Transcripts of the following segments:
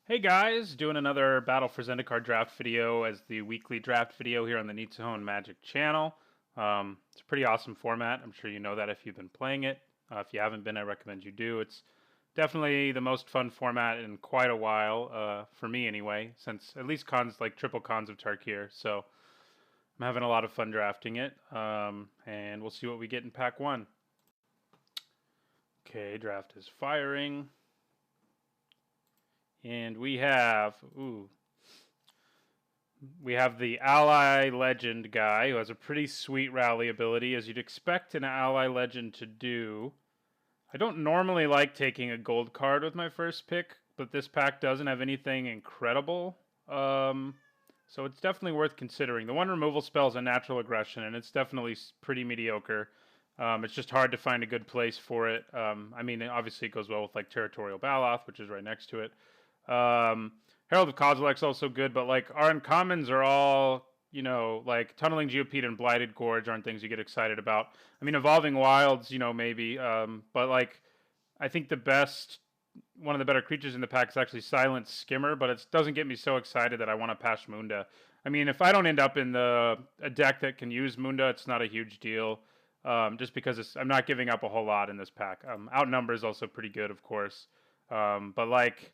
Hey guys, doing another Battle for Zendikar draft video as the weekly draft video here on the Nitsuhone Magic channel. It's a pretty awesome format. I'm sure you know that if you've been playing it. If you haven't been, I recommend you do. It's definitely the most fun format in quite a while, for me anyway, since at least cons like triple cons of Tarkir. So I'm having a lot of fun drafting it, and we'll see what we get in pack one. Okay, draft is firing. And we have the ally legend guy who has a pretty sweet rally ability, as you'd expect an ally legend to do. I don't normally like taking a gold card with my first pick, but this pack doesn't have anything incredible. So it's definitely worth considering. The one removal spell is a natural aggression, and it's definitely pretty mediocre. It's just hard to find a good place for it. I mean, obviously it goes well with like Territorial Baloth, which is right next to it. Herald of Kozilek's also good, but like our uncommons are all, like Tunneling Geopede and Blighted Gorge aren't things you get excited about. I mean, Evolving Wilds, maybe, but like I think one of the better creatures in the pack is actually Silent Skimmer, but it doesn't get me so excited that I want to Pash Munda. I mean, if I don't end up in a deck that can use Munda, it's not a huge deal. Just because I'm not giving up a whole lot in this pack. Outnumber is also pretty good, of course, but like.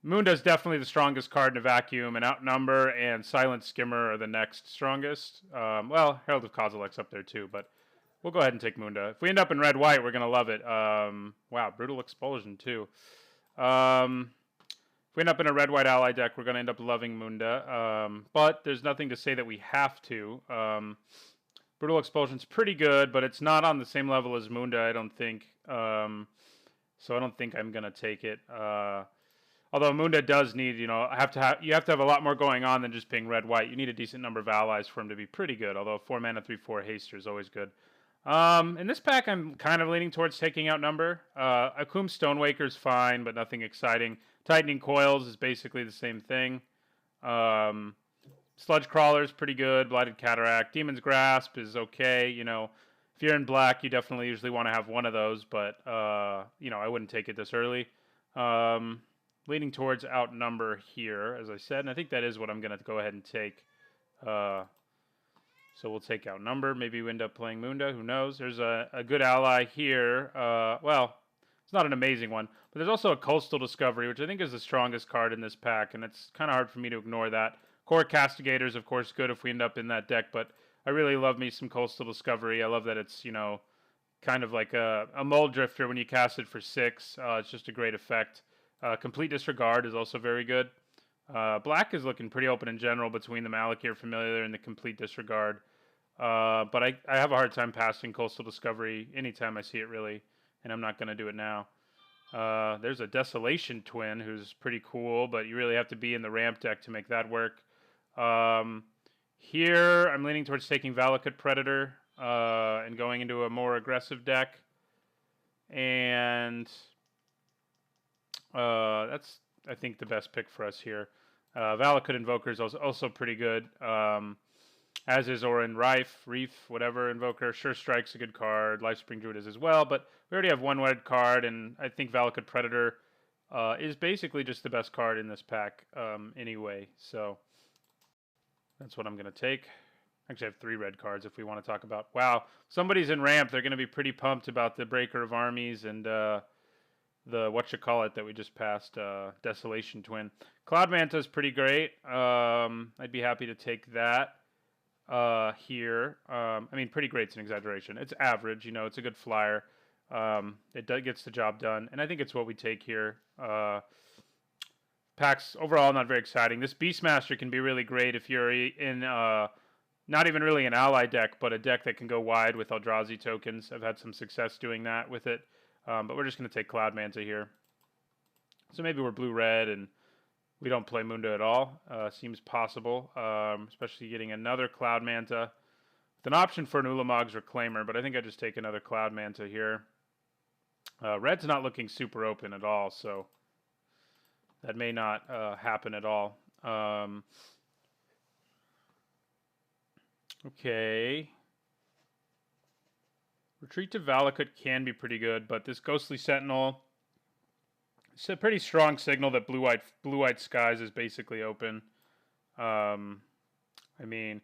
Munda's definitely the strongest card in a vacuum, and Outnumber and Silent Skimmer are the next strongest. Well, Herald of Kozilek's up there too, but we'll go ahead and take Munda. If we end up in red-white, we're going to love it. Wow, Brutal Expulsion too. If we end up in a red-white ally deck, we're going to end up loving Munda. But there's nothing to say that we have to. Brutal Expulsion's pretty good, but it's not on the same level as Munda, I don't think. So I don't think I'm going to take it. Although Munda does need, you have to have a lot more going on than just being red-white. You need a decent number of allies for him to be pretty good. Although 4 mana, 3/4 haster is always good. In this pack, I'm kind of leaning towards taking Outnumber. Akum Stonewaker's fine, but nothing exciting. Tightening Coils is basically the same thing. Sludge Crawler's pretty good. Blighted Cataract. Demon's Grasp is okay. If you're in black, you definitely usually want to have one of those, but I wouldn't take it this early. Leaning towards Outnumber here, as I said, and I think that is what I'm going to go ahead and take. So we'll take Outnumber. Maybe we end up playing Munda. Who knows? There's a good ally here. Well, it's not an amazing one, but there's also a Coastal Discovery, which I think is the strongest card in this pack, and it's kind of hard for me to ignore that. Core Castigator is, of course, good if we end up in that deck, but I really love me some Coastal Discovery. I love that it's, kind of like a Mold Drifter when you cast it for 6. It's just a great effect. Complete Disregard is also very good. Black is looking pretty open in general between the Malakir Familiar and the Complete Disregard. But I have a hard time passing Coastal Discovery anytime I see it, really, and I'm not going to do it now. There's a Desolation Twin who's pretty cool, but you really have to be in the ramp deck to make that work. Here, I'm leaning towards taking Valakut Predator and going into a more aggressive deck. And that's, I think, the best pick for us here. Valakut Invoker is also pretty good, as is Orin Reef, whatever Invoker. Sure Strike's a good card. Lifespring Druid is as well, but we already have one red card, and I think Valakut Predator is basically just the best card in this pack anyway, so that's what I'm going to take. Actually, I have 3 red cards if we want to talk about... Wow, somebody's in ramp. They're going to be pretty pumped about the Breaker of Armies and... the whatchamacallit that we just passed, Desolation Twin. Cloud Manta is pretty great. I'd be happy to take that here. I mean, pretty great's an exaggeration. It's average, it's a good flyer. It gets the job done, and I think it's what we take here. Packs overall not very exciting. This Beastmaster can be really great if you're in not even really an ally deck, but a deck that can go wide with Eldrazi tokens. I've had some success doing that with it. But we're just going to take Cloud Manta here. So maybe we're blue-red and we don't play Munda at all. Seems possible, especially getting another Cloud Manta. With an option for an Ulamog's Reclaimer, but I think I just take another Cloud Manta here. Red's not looking super open at all, so that may not happen at all. Okay. Retreat to Valakut can be pretty good, but this Ghostly Sentinel It's a pretty strong signal that blue-white skies is basically open. Um, I mean,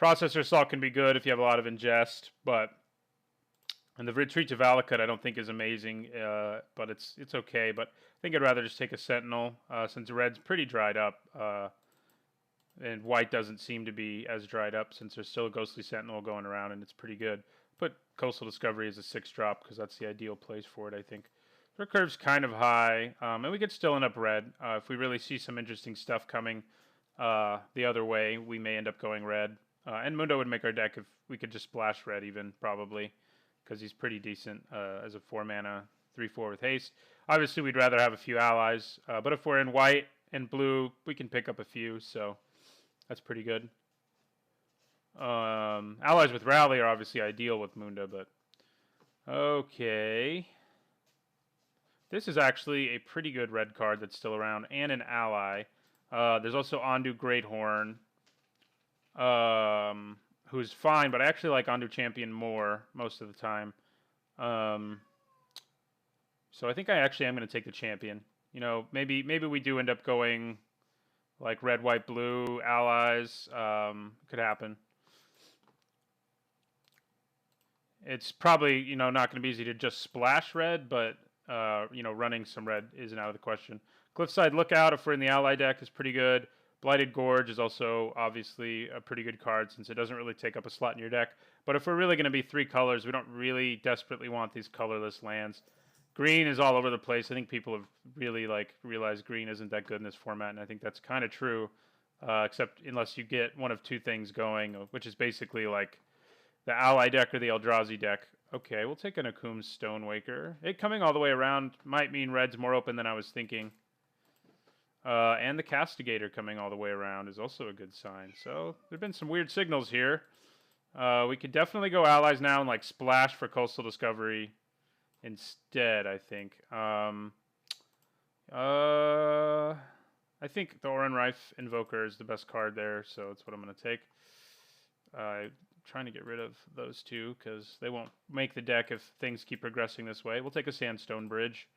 processor salt can be good if you have a lot of ingest, but and the retreat to Valakut I don't think is amazing, but it's okay. But I think I'd rather just take a Sentinel since red's pretty dried up, and white doesn't seem to be as dried up since there's still a Ghostly Sentinel going around and it's pretty good. Put Coastal Discovery as a 6-drop because that's the ideal place for it, I think. Our curve's kind of high, and we could still end up red. If we really see some interesting stuff coming the other way, we may end up going red. And Mundo would make our deck if we could just splash red even, probably, because he's pretty decent as a 4-mana 3/4 with haste. Obviously, we'd rather have a few allies, but if we're in white and blue, we can pick up a few, so that's pretty good. Allies with Rally are obviously ideal with Munda, but okay. This is actually a pretty good red card that's still around, and an ally. There's also Ondu Greathorn, who's fine, but I actually like Ondu Champion more most of the time. So I think I actually am going to take the Champion. You know, maybe we do end up going like red, white, blue, allies. Could happen. It's probably, you know, not going to be easy to just splash red, but you know, running some red isn't out of the question. Cliffside Lookout, if we're in the ally deck, is pretty good. Blighted Gorge is also obviously a pretty good card since it doesn't really take up a slot in your deck. But if we're really going to be 3 colors, we don't really desperately want these colorless lands. Green is all over the place. I think people have really realized green isn't that good in this format, and I think that's kind of true, except unless you get one of 2 things going, which is basically like the ally deck or the Eldrazi deck. Okay, we'll take an Akum's Stonewaker. It coming all the way around might mean red's more open than I was thinking. And the Castigator coming all the way around is also a good sign. So there have been some weird signals here. We could definitely go allies now and like splash for Coastal Discovery instead, I think. I think the Oran Rife Invoker is the best card there, so that's what I'm going to take. Trying to get rid of those 2 because they won't make the deck if things keep progressing this way. We'll take a Sandstone Bridge.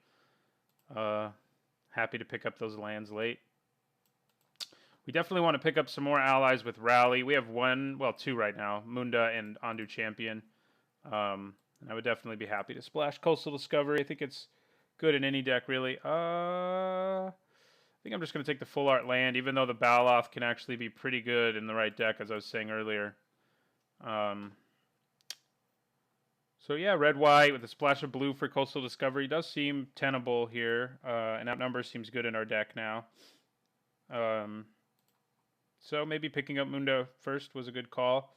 Happy to pick up those lands late. We definitely want to pick up some more allies with Rally. We have 2 right now, Munda and Ondu Champion. And I would definitely be happy to splash Coastal Discovery. I think it's good in any deck, really. I think I'm just going to take the Full Art land, even though the Baloth can actually be pretty good in the right deck, as I was saying earlier. So yeah, red-white with a splash of blue for Coastal Discovery does seem tenable here, and outnumber seems good in our deck now. So maybe picking up Mundo first was a good call.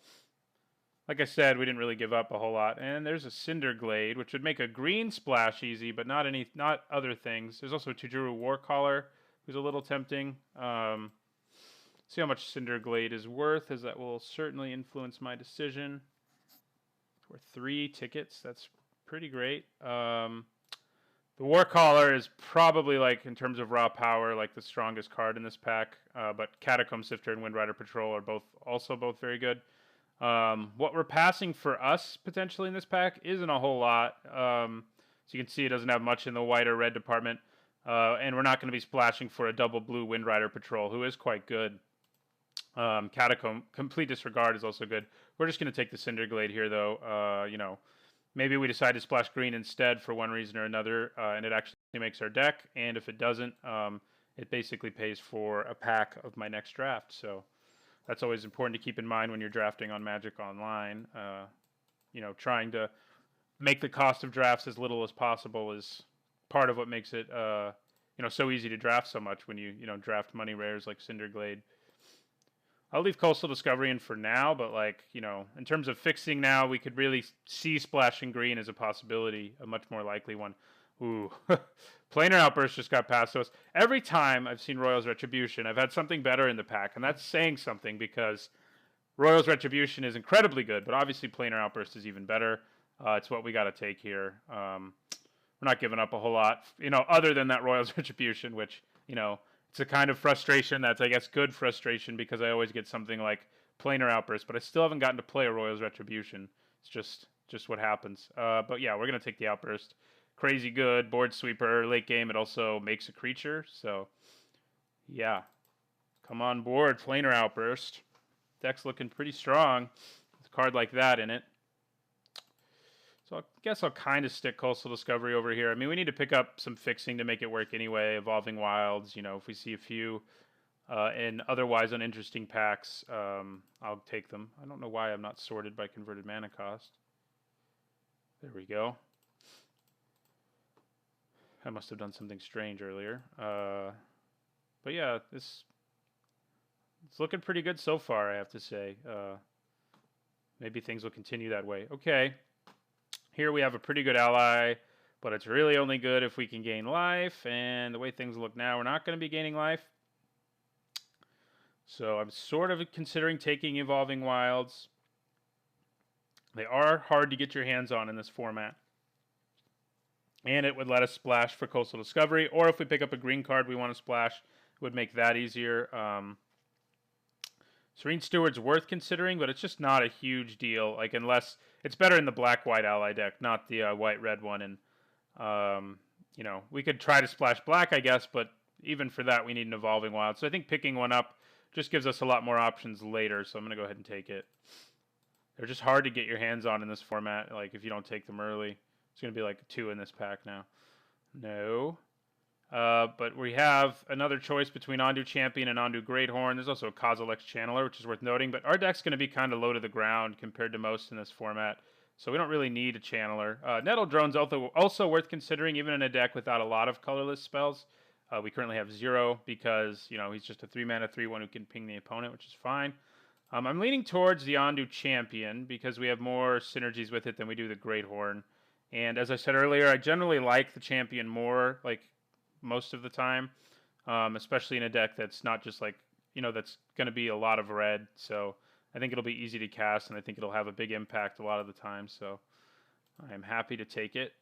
Like I said, we didn't really give up a whole lot. And there's a Cinderglade, which would make a green splash easy, but not other things. There's also a Tujuru Warcaller, who's a little tempting. See how much Cinderglade is worth, as that will certainly influence my decision. It's worth 3 tickets. That's pretty great. The Warcaller is probably, like, in terms of raw power, like the strongest card in this pack. But Catacomb Sifter and Windrider Patrol are both very good. What we're passing for us potentially in this pack isn't a whole lot. So you can see it doesn't have much in the white or red department. And we're not going to be splashing for a double blue Windrider Patrol, who is quite good. Catacomb Complete Disregard is also good. We're just going to take the Cinderglade here, though. You know, maybe we decide to splash green instead for one reason or another, and it actually makes our deck. And if it doesn't, it basically pays for a pack of my next draft. So that's always important to keep in mind when you're drafting on Magic Online. You know, trying to make the cost of drafts as little as possible is part of what makes it, you know, so easy to draft so much when you draft money rares like Cinderglade. I'll leave Coastal Discovery in for now, but, like, you know, in terms of fixing now, we could really see splashing green as a possibility, a much more likely one. Ooh, Planar Outburst just got past us. Every time I've seen Royal's Retribution, I've had something better in the pack, and that's saying something because Royal's Retribution is incredibly good, but obviously Planar Outburst is even better. It's what we got to take here. We're not giving up a whole lot, you know, other than that Royal's Retribution, which, you know, it's a kind of frustration that's, I guess, good frustration because I always get something like Planar Outburst, but I still haven't gotten to play a Royal's Retribution. It's just what happens. But yeah, we're going to take the Outburst. crazy good board sweeper late game. It also makes a creature. So, yeah. Come on board, Planar Outburst. Deck's looking pretty strong with a card like that in it. So I guess I'll kind of stick Coastal Discovery over here. I mean, we need to pick up some fixing to make it work anyway. Evolving Wilds, you know, if we see a few and otherwise uninteresting packs, I'll take them. I don't know why I'm not sorted by converted mana cost. There we go. I must have done something strange earlier. But yeah, it's looking pretty good so far, I have to say. Maybe things will continue that way. Okay. Here we have a pretty good ally, but it's really only good if we can gain life. And the way things look now, we're not going to be gaining life. So I'm sort of considering taking Evolving Wilds. They are hard to get your hands on in this format. And it would let us splash for Coastal Discovery. Or if we pick up a green card we want to splash, it would make that easier. Serene Steward's worth considering, but it's just not a huge deal. Like, unless it's better in the black-white ally deck, not the white-red one. And, you know, we could try to splash black, I guess, but even for that, we need an Evolving Wild. So I think picking one up just gives us a lot more options later, so I'm going to go ahead and take it. They're just hard to get your hands on in this format, like, if you don't take them early. It's going to be like 2 in this pack now. No. But we have another choice between Ondu Champion and Ondu Greathorn. There's also a Kozilek Channeler, which is worth noting. But our deck's going to be kind of low to the ground compared to most in this format. So we don't really need a Channeler. Nettle Drone's also worth considering, even in a deck without a lot of colorless spells. We currently have 0 because, you know, he's just a 3-mana 3/1 who can ping the opponent, which is fine. I'm leaning towards the Ondu Champion because we have more synergies with it than we do the Greathorn. And as I said earlier, I generally like the Champion more, like, most of the time, especially in a deck that's not just like, you know, that's going to be a lot of red. So I think it'll be easy to cast, and I think it'll have a big impact a lot of the time. So I'm happy to take it.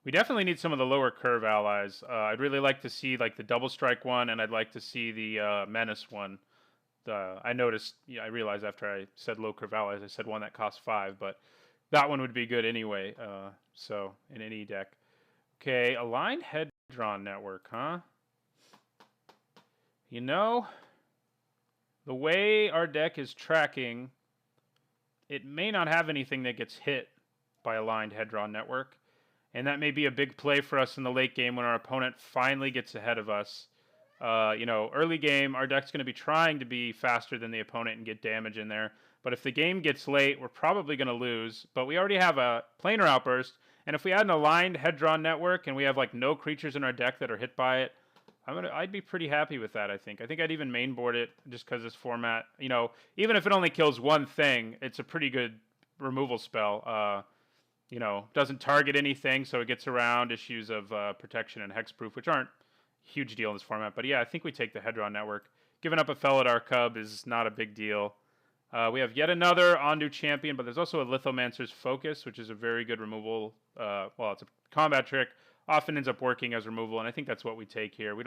We definitely need some of the lower curve allies. I'd really like to see like the double strike one, and I'd like to see the menace one. I noticed, I realized after I said low curve allies, I said one that costs 5, but that one would be good anyway. So in any deck. Okay, aligned head-drawn network, huh? You know, the way our deck is tracking, it may not have anything that gets hit by aligned head-drawn network. And that may be a big play for us in the late game when our opponent finally gets ahead of us. You know, early game, our deck's going to be trying to be faster than the opponent and get damage in there. But if the game gets late, we're probably going to lose. But we already have a Planar Outburst. And if we had an aligned head-drawn network and we have like no creatures in our deck that are hit by it, I'd be pretty happy with that, I think. I think I'd even mainboard it just because this format, you know, even if it only kills one thing, it's a pretty good removal spell. You know, doesn't target anything, so it gets around issues of protection and hexproof, which aren't a huge deal in this format. But yeah, I think we take the head-drawn network. Giving up a Felidar Cub is not a big deal. We have yet another Ondu Champion, but there's also a Lithomancer's Focus, which is a very good removal. Well, it's a combat trick. Often ends up working as removal, and I think that's what we take here.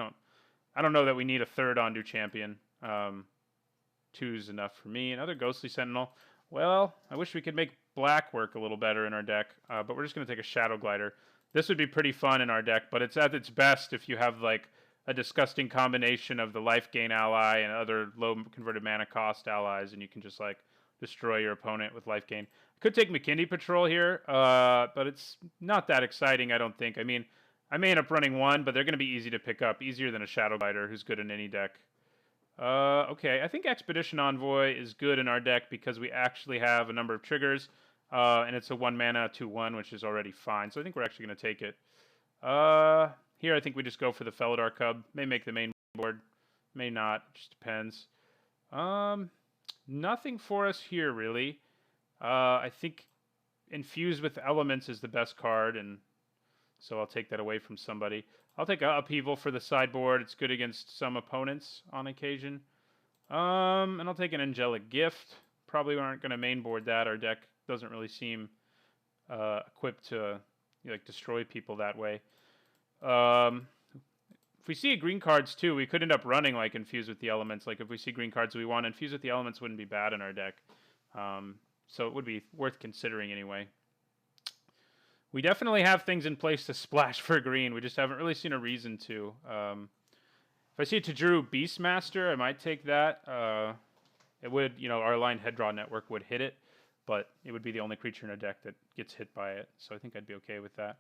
I don't know that we need a third Ondu Champion. 2's enough for me. Another Ghostly Sentinel. Well, I wish we could make black work a little better in our deck, but we're just going to take a Shadow Glider. This would be pretty fun in our deck, but it's at its best if you have like a disgusting combination of the life gain ally and other low converted mana cost allies, and you can just like destroy your opponent with life gain. I could take McKinney Patrol here, but it's not that exciting, I don't think. I mean, I may end up running one, but they're going to be easy to pick up, easier than a Shadow Glider who's good in any deck. Okay, I think Expedition Envoy is good in our deck because we actually have a number of triggers, and it's a 1-mana 2/1, which is already fine. So I think we're actually going to take it. Here I think we just go for the Felidar Cub. May make the main board, may not. Just depends. Nothing for us here really. I think Infuse with Elements is the best card, and so I'll take that away from somebody. I'll take Upheaval for the sideboard. It's good against some opponents on occasion. And I'll take an Angelic Gift. Probably aren't going to mainboard that. Our deck doesn't really seem equipped to like destroy people that way. If we see green cards too, we could end up running like Infuse with the Elements. Like if we see green cards we want, Infuse with the Elements wouldn't be bad in our deck. So it would be worth considering anyway. We definitely have things in place to splash for green. We just haven't really seen a reason to. If I see a Tajuru Beastmaster, I might take that. It would, our aligned head draw network would hit it, but it would be the only creature in a deck that gets hit by it. So I think I'd be okay with that.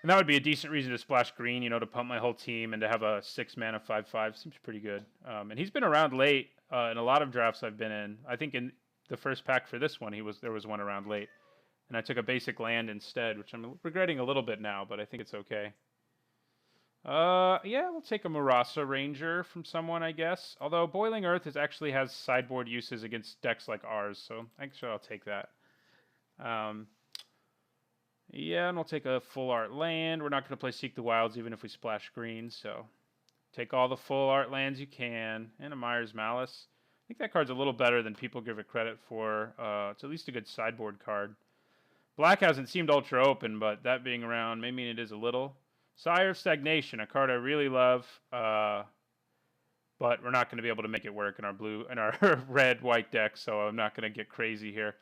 And that would be a decent reason to splash green, to pump my whole team and to have a 6-mana 5/5 seems pretty good. And he's been around late in a lot of drafts I've been in. I think in the first pack for this one, there was one around late, and I took a basic land instead, which I'm regretting a little bit now, but I think it's okay. Yeah, we'll take a Murasa Ranger from someone, I guess. Although Boiling Earth actually has sideboard uses against decks like ours, so actually I'll take that. Yeah, and we'll take a full art land. We're not going to play Seek the Wilds even if we splash green, so take all the full art lands you can. And a Myers Malice. I think that card's a little better than people give it credit for. It's at least a good sideboard card. Black hasn't seemed ultra open, but that being around may mean it is a little. Sire of Stagnation, a card I really love, but we're not going to be able to make it work in our red-white deck, so I'm not going to get crazy here.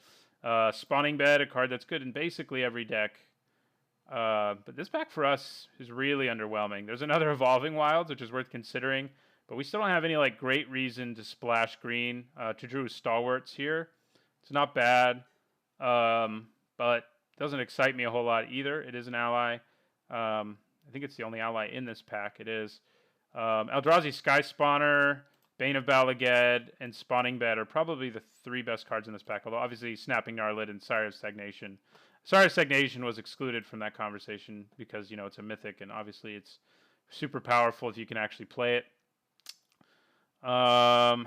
Spawning Bed, a card that's good in basically every deck. But this pack for us is really underwhelming. There's another Evolving Wilds, which is worth considering, but we still don't have any great reason to splash green. Tajuru Stalwarts here. It's not bad, but doesn't excite me a whole lot either. It is an ally. I think it's the only ally in this pack. It is. Eldrazi Sky Spawner, Bane of Balaged, and Spawning Bed are probably the 3 best cards in this pack, although obviously Snapping Gnarlid and Sire of Stagnation. Sire of Stagnation was excluded from that conversation because, it's a mythic, and obviously it's super powerful if you can actually play it. Yeah,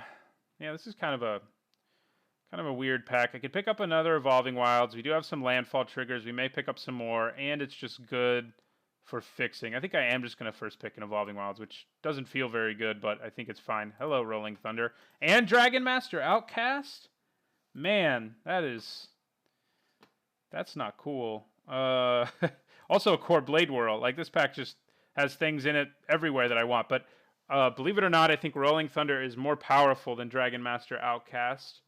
this is kind of a weird pack. I could pick up another Evolving Wilds. We do have some landfall triggers. We may pick up some more, and it's just good for fixing. I think I am just going to first pick an Evolving Wilds, which doesn't feel very good, but I think it's fine. Hello, Rolling Thunder. And Dragon Master Outcast? Man, that's not cool. Also, a Core Blade Whirl. This pack just has things in it everywhere that I want, but believe it or not, I think Rolling Thunder is more powerful than Dragon Master Outcast.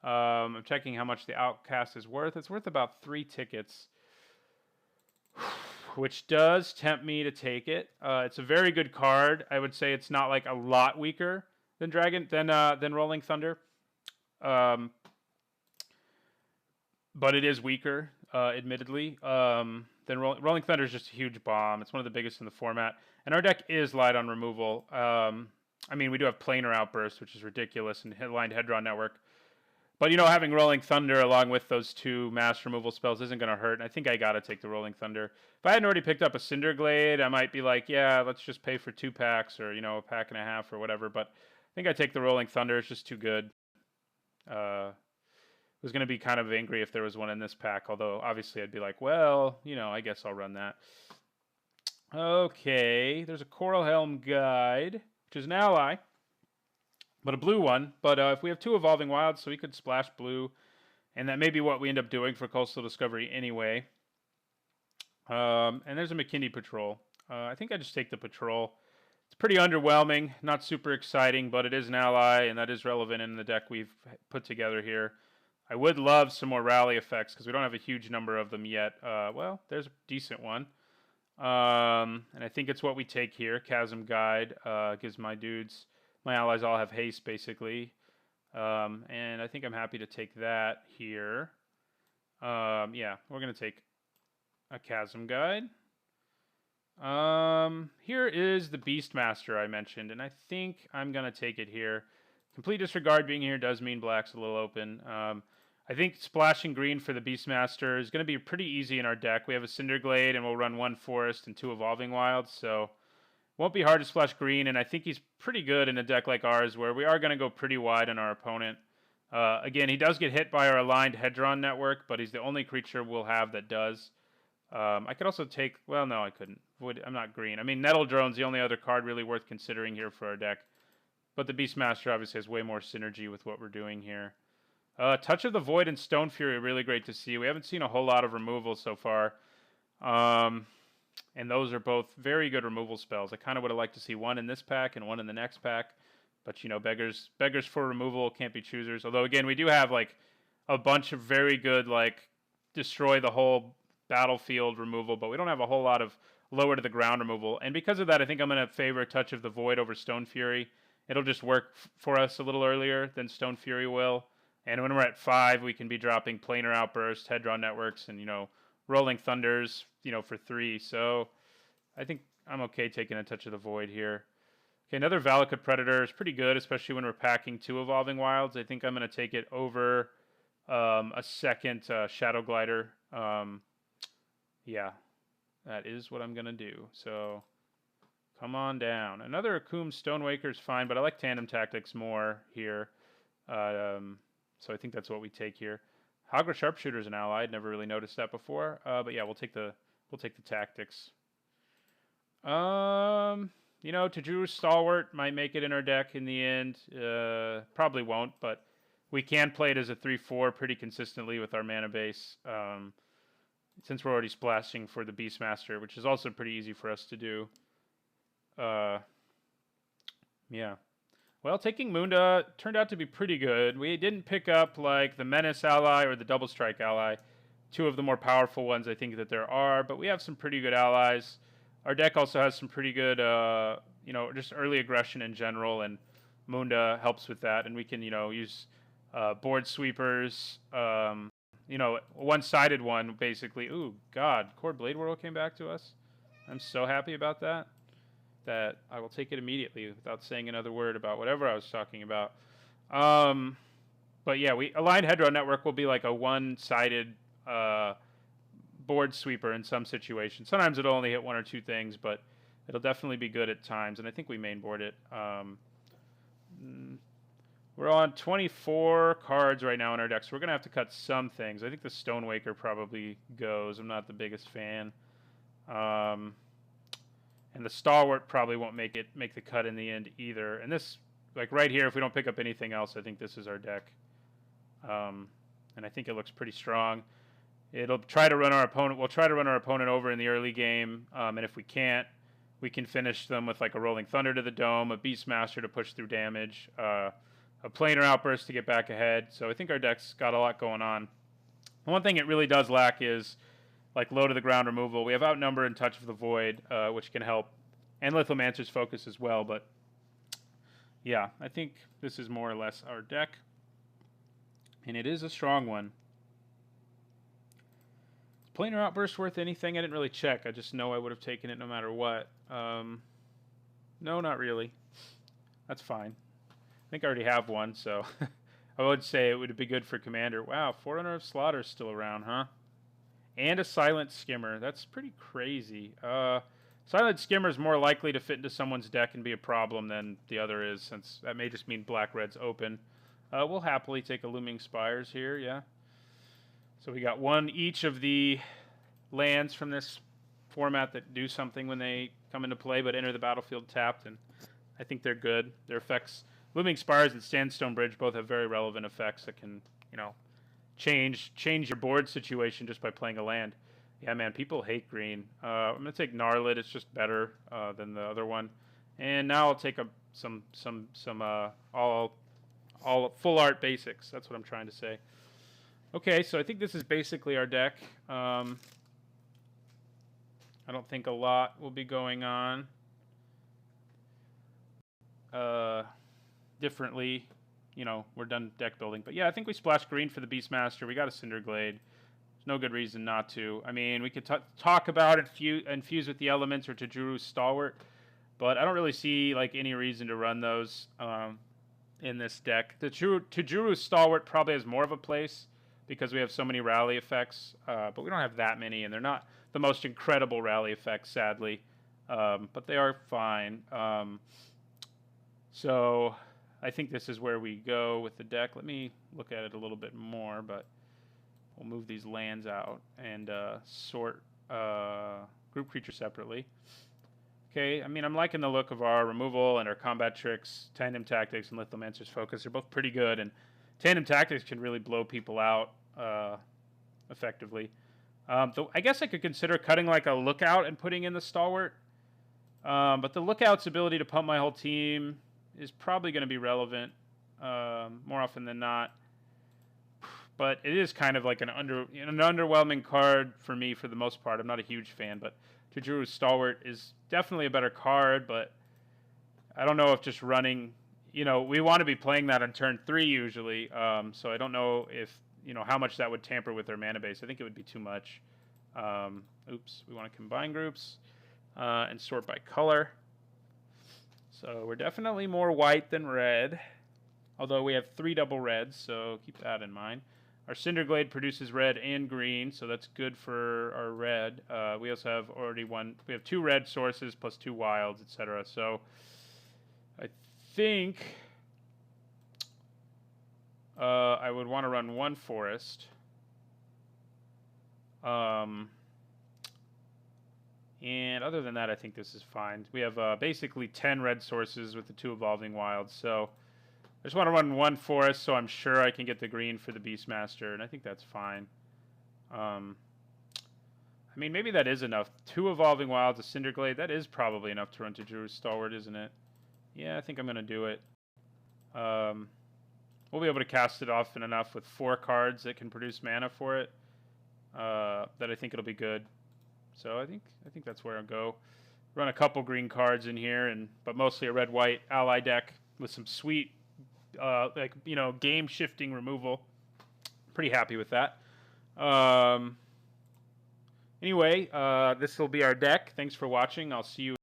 I'm checking how much the Outcast is worth. It's worth about 3 tickets, which does tempt me to take it. It's a very good card. I would say it's not a lot weaker than Rolling Thunder, but it is weaker, admittedly. Then Rolling Thunder is just a huge bomb. It's one of the biggest in the format, and our deck is light on removal. We do have Planar Outburst, which is ridiculous, and Aligned Head Draw Network. But, having Rolling Thunder along with those 2 mass removal spells isn't going to hurt. And I think I got to take the Rolling Thunder. If I hadn't already picked up a Cinderglade, I might be yeah, let's just pay for 2 packs or, a pack and a half or whatever. But I think I take the Rolling Thunder. It's just too good. I was going to be kind of angry if there was one in this pack. Although, obviously, I'd be well, I guess I'll run that. Okay, there's a Coral Helm Guide, which is an ally. But a blue one. But if we have 2 Evolving Wilds, so we could splash blue. And that may be what we end up doing for Coastal Discovery anyway. And there's a McKinney Patrol. I think I just take the Patrol. It's pretty underwhelming. Not super exciting, but it is an ally, and that is relevant in the deck we've put together here. I would love some more rally effects, because we don't have a huge number of them yet. Well, there's a decent one. And I think it's what we take here. Chasm Guide gives my allies all have haste, basically. And I think I'm happy to take that here. Yeah, we're going to take a Chasm Guide. Here is the Beastmaster I mentioned, and I think I'm going to take it here. Complete Disregard being here does mean black's a little open. I think splashing green for the Beastmaster is going to be pretty easy in our deck. We have a Cinderglade, and we'll run 1 Forest and 2 Evolving Wilds, so won't be hard to splash green, and I think he's pretty good in a deck like ours where we are going to go pretty wide on our opponent. Again, he does get hit by our aligned Hedron network, but he's the only creature we'll have that does. I could also take... Well, no, I couldn't. I'm not green. Nettle Drone's the only other card really worth considering here for our deck. But the Beastmaster obviously has way more synergy with what we're doing here. Touch of the Void and Stone Fury are really great to see. We haven't seen a whole lot of removal so far. And those are both very good removal spells. I kind of would have liked to see one in this pack and one in the next pack. But, beggars for removal can't be choosers. Although, again, we do have, a bunch of very good, destroy the whole battlefield removal, but we don't have a whole lot of lower to the ground removal. And because of that, I think I'm going to favor a Touch of the Void over Stone Fury. It'll just work for us a little earlier than Stone Fury will. And when we're at 5, we can be dropping Planar Outburst, Head Draw Networks, and, Rolling Thunders, for 3. So I think I'm okay taking a Touch of the Void here. Okay, another Valakut Predator is pretty good, especially when we're packing 2 Evolving Wilds. I think I'm going to take it over a second Shadow Glider. Yeah, that is what I'm going to do. So come on down. Another Akum Stonewaker is fine, but I like Tandem Tactics more here. So I think that's what we take here. Hagra Sharpshooter is an ally. I'd never really noticed that before. But yeah, we'll take the tactics. Tajuru Stalwart might make it in our deck in the end. Probably won't, but we can play it as a 3/4 pretty consistently with our mana base. Since we're already splashing for the Beastmaster, which is also pretty easy for us to do. Yeah. Well, taking Munda turned out to be pretty good. We didn't pick up like the Menace ally or the Double Strike ally, 2 of the more powerful ones I think that there are, but we have some pretty good allies. Our deck also has some pretty good, just early aggression in general, and Munda helps with that. And we can, use board sweepers, one-sided one, basically. Ooh, God, Cord Blade Whirl came back to us. I'm so happy about that I will take it immediately without saying another word about whatever I was talking about. But yeah, Aligned Hedro Network will be like a one-sided board sweeper in some situations. Sometimes it'll only hit 1 or 2 things, but it'll definitely be good at times, and I think we mainboard it. We're on 24 cards right now in our deck, so we're going to have to cut some things. I think the Stonewaker probably goes. I'm not the biggest fan. And the Stalwart probably won't make the cut in the end either. And this, like right here, if we don't pick up anything else, I think this is our deck. And I think it looks pretty strong. We'll try to run our opponent over in the early game. And if we can't, we can finish them with like a Rolling Thunder to the dome, a Beastmaster to push through damage, a Planar Outburst to get back ahead. So I think our deck's got a lot going on. One thing it really does lack is like low to the ground removal. We have Outnumber and Touch of the Void, which can help, and Lithomancer's Focus as well. But yeah, I think this is more or less our deck, and it is a strong one. Is Planar Outburst worth anything? I didn't really check. I just know I would have taken it no matter what. No, not really. That's fine. I think I already have one, so I would say it would be good for Commander. Wow, Forerunner of Slaughter is still around, huh? And a Silent Skimmer. That's pretty crazy. Silent Skimmer is more likely to fit into someone's deck and be a problem than the other is, since that may just mean Black-Red's open. We'll happily take a Looming Spires here, yeah. So we got 1 each of the lands from this format that do something when they come into play but enter the battlefield tapped, and I think they're good. Their effects, Looming Spires and Sandstone Bridge both have very relevant effects that can, change your board situation just by playing a land. Yeah, man, people hate green. I'm gonna take Gnarlid. It's just better than the other one. And now I'll take some all full art basics. That's what I'm trying to say. Okay, so I think this is basically our deck. I don't think a lot will be going on differently. We're done deck building. But yeah, I think we splashed green for the Beastmaster. We got a Cinderglade. There's no good reason not to. I mean, we could talk about it, infuse with the elements or Tajuru's Stalwart, but I don't really see like any reason to run those in this deck. The Tajuru's Stalwart probably has more of a place because we have so many rally effects, but we don't have that many, and they're not the most incredible rally effects, sadly, but they are fine. So I think this is where we go with the deck. Let me look at it a little bit more, but we'll move these lands out and sort group creatures separately. Okay, I mean, I'm liking the look of our removal and our combat tricks, Tandem Tactics, and Lithomancer's Focus. They're both pretty good, and Tandem Tactics can really blow people out effectively. Though I guess I could consider cutting like a Lookout and putting in the Stalwart. But the Lookout's ability to pump my whole team is probably going to be relevant more often than not. but it is kind of like an underwhelming card for me for the most part. I'm not a huge fan, but Jujuru's Stalwart is definitely a better card, but I don't know if just running, we want to be playing that on turn 3 usually, so I don't know if, how much that would tamper with their mana base. I think it would be too much. Oops, we want to combine groups and sort by color. So we're definitely more white than red, although we have 3 double reds, so keep that in mind. Our Cinderglade produces red and green, so that's good for our red. We also have we have 2 red sources plus 2 wilds, etc. So I think I would want to run 1 forest. And other than that, I think this is fine. We have basically 10 red sources with the 2 evolving wilds, so I just want to run 1 forest so I'm sure I can get the green for the Beastmaster, and I think that's fine. I mean, maybe that is enough. 2 evolving wilds, a Cinderglade, that is probably enough to run to Jujuru's Stalwart, isn't it? Yeah, I think I'm going to do it. We'll be able to cast it often enough with 4 cards that can produce mana for it that I think it'll be good. So I think that's where I'll go. Run a couple green cards in here, but mostly a red-white ally deck with some sweet, game-shifting removal. Pretty happy with that. Anyway, this will be our deck. Thanks for watching. I'll see you